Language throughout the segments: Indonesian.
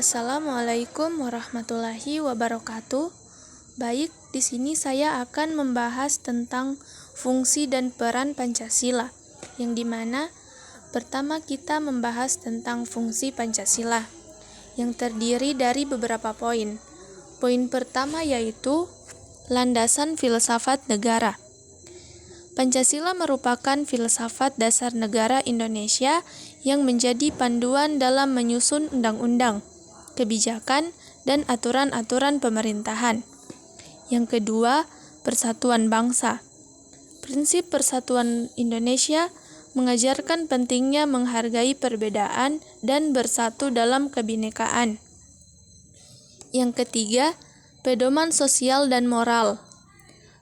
Assalamualaikum warahmatullahi wabarakatuh. Baik, di sini saya akan membahas tentang fungsi dan peran Pancasila, yang dimana pertama kita membahas tentang fungsi Pancasila, yang terdiri dari beberapa poin. Poin pertama yaitu landasan filsafat negara. Pancasila merupakan filsafat dasar negara Indonesia yang menjadi panduan dalam menyusun undang-undang, kebijakan, dan aturan-aturan pemerintahan. Yang kedua, persatuan bangsa. Prinsip persatuan Indonesia mengajarkan pentingnya menghargai perbedaan dan bersatu dalam kebinekaan. Yang ketiga, pedoman sosial dan moral.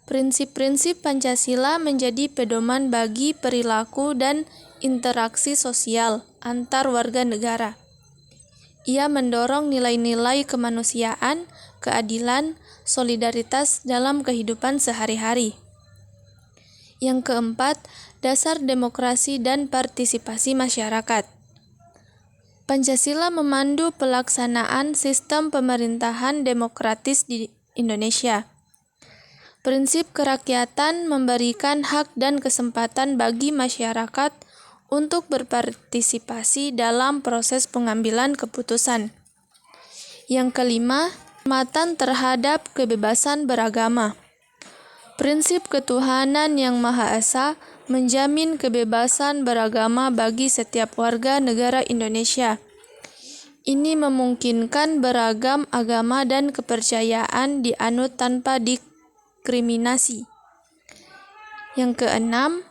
Prinsip-prinsip Pancasila menjadi pedoman bagi perilaku dan interaksi sosial antar warga negara. Ia mendorong nilai-nilai kemanusiaan, keadilan, solidaritas dalam kehidupan sehari-hari. Yang keempat, dasar demokrasi dan partisipasi masyarakat. Pancasila memandu pelaksanaan sistem pemerintahan demokratis di Indonesia. Prinsip kerakyatan memberikan hak dan kesempatan bagi masyarakat untuk berpartisipasi dalam proses pengambilan keputusan. Yang kelima, penghormatan terhadap kebebasan beragama. Prinsip ketuhanan yang Maha Esa menjamin kebebasan beragama bagi setiap warga negara Indonesia. Ini memungkinkan beragam agama dan kepercayaan dianut tanpa diskriminasi. Yang keenam,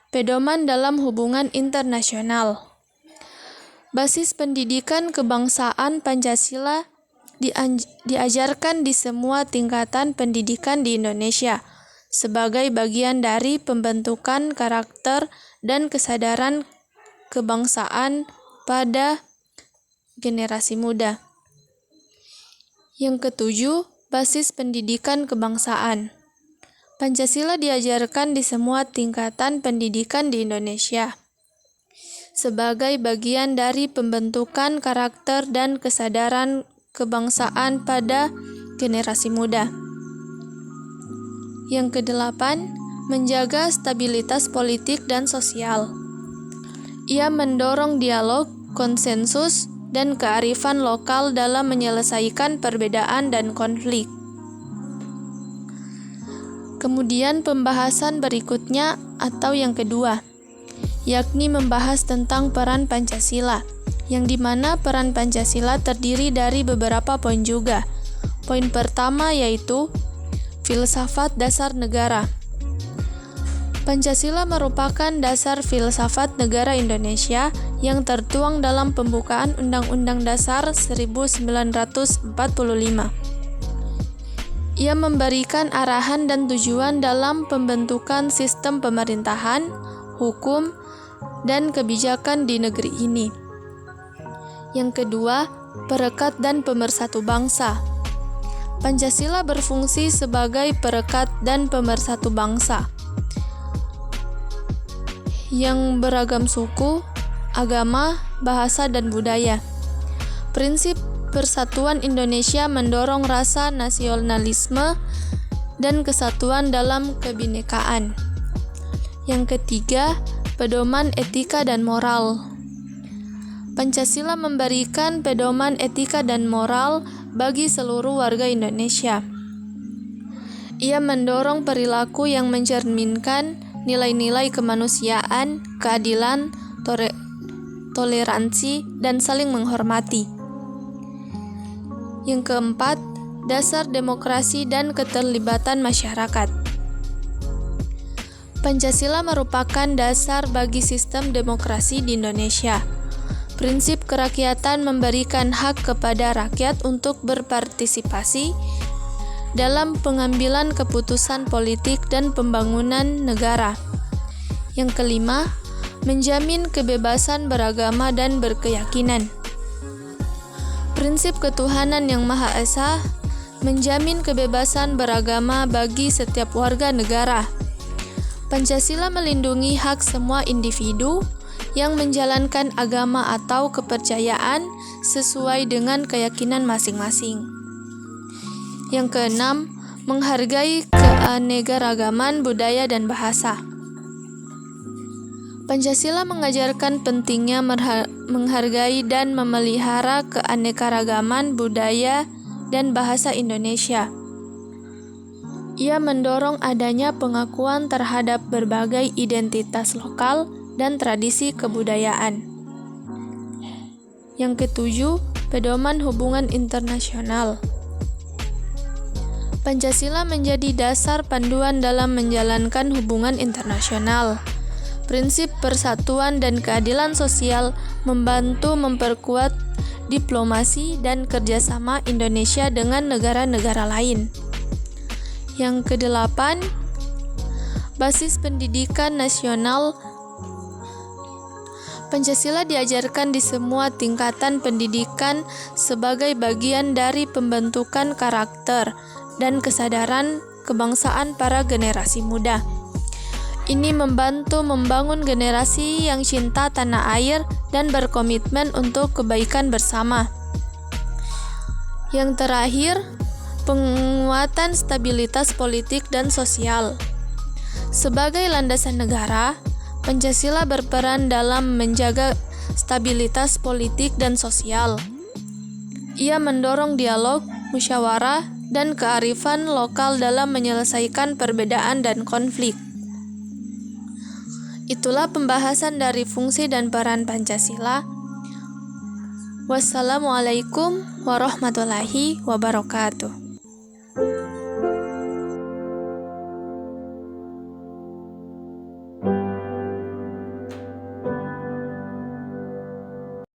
pedoman dalam hubungan internasional. Basis pendidikan kebangsaan Pancasila diajarkan di semua tingkatan pendidikan di Indonesia sebagai bagian dari pembentukan karakter dan kesadaran kebangsaan pada generasi muda. Yang ketujuh, basis pendidikan kebangsaan. Pancasila diajarkan di semua tingkatan pendidikan di Indonesia sebagai bagian dari pembentukan karakter dan kesadaran kebangsaan pada generasi muda. Yang kedelapan, menjaga stabilitas politik dan sosial. Ia mendorong dialog, konsensus, dan kearifan lokal dalam menyelesaikan perbedaan dan konflik. Kemudian pembahasan berikutnya atau yang kedua, yakni membahas tentang peran Pancasila, yang dimana peran Pancasila terdiri dari beberapa poin juga. Poin pertama yaitu filsafat dasar negara. Pancasila merupakan dasar filsafat negara Indonesia yang tertuang dalam pembukaan Undang-Undang Dasar 1945. Ia memberikan arahan dan tujuan dalam pembentukan sistem pemerintahan, hukum, dan kebijakan di negeri ini. Yang kedua, perekat dan pemersatu bangsa. Pancasila berfungsi sebagai perekat dan pemersatu bangsa yang beragam suku, agama, bahasa, dan budaya. Prinsip persatuan Indonesia mendorong rasa nasionalisme dan kesatuan dalam kebinekaan. Yang ketiga, pedoman etika dan moral. Pancasila memberikan pedoman etika dan moral bagi seluruh warga Indonesia. Ia mendorong perilaku yang mencerminkan nilai-nilai kemanusiaan, keadilan, toleransi, dan saling menghormati. Yang keempat, dasar demokrasi dan keterlibatan masyarakat. Pancasila merupakan dasar bagi sistem demokrasi di Indonesia. Prinsip kerakyatan memberikan hak kepada rakyat untuk berpartisipasi dalam pengambilan keputusan politik dan pembangunan negara. Yang kelima, menjamin kebebasan beragama dan berkeyakinan. Prinsip ketuhanan yang Maha Esa menjamin kebebasan beragama bagi setiap warga negara. Pancasila melindungi hak semua individu yang menjalankan agama atau kepercayaan sesuai dengan keyakinan masing-masing. Yang keenam, menghargai keanekaragaman budaya dan bahasa. Pancasila mengajarkan pentingnya menghargai dan memelihara keanekaragaman budaya dan bahasa Indonesia. Ia mendorong adanya pengakuan terhadap berbagai identitas lokal dan tradisi kebudayaan. Yang ketujuh, pedoman hubungan internasional. Pancasila menjadi dasar panduan dalam menjalankan hubungan internasional. Prinsip persatuan dan keadilan sosial membantu memperkuat diplomasi dan kerjasama Indonesia dengan negara-negara lain. Yang kedelapan, basis pendidikan nasional. Pancasila diajarkan di semua tingkatan pendidikan sebagai bagian dari pembentukan karakter dan kesadaran kebangsaan para generasi muda. Ini membantu membangun generasi yang cinta tanah air dan berkomitmen untuk kebaikan bersama. Yang terakhir, penguatan stabilitas politik dan sosial. Sebagai landasan negara, Pancasila berperan dalam menjaga stabilitas politik dan sosial. Ia mendorong dialog, musyawarah, dan kearifan lokal dalam menyelesaikan perbedaan dan konflik. Itulah pembahasan dari fungsi dan peran Pancasila. Wassalamualaikum warahmatullahi wabarakatuh.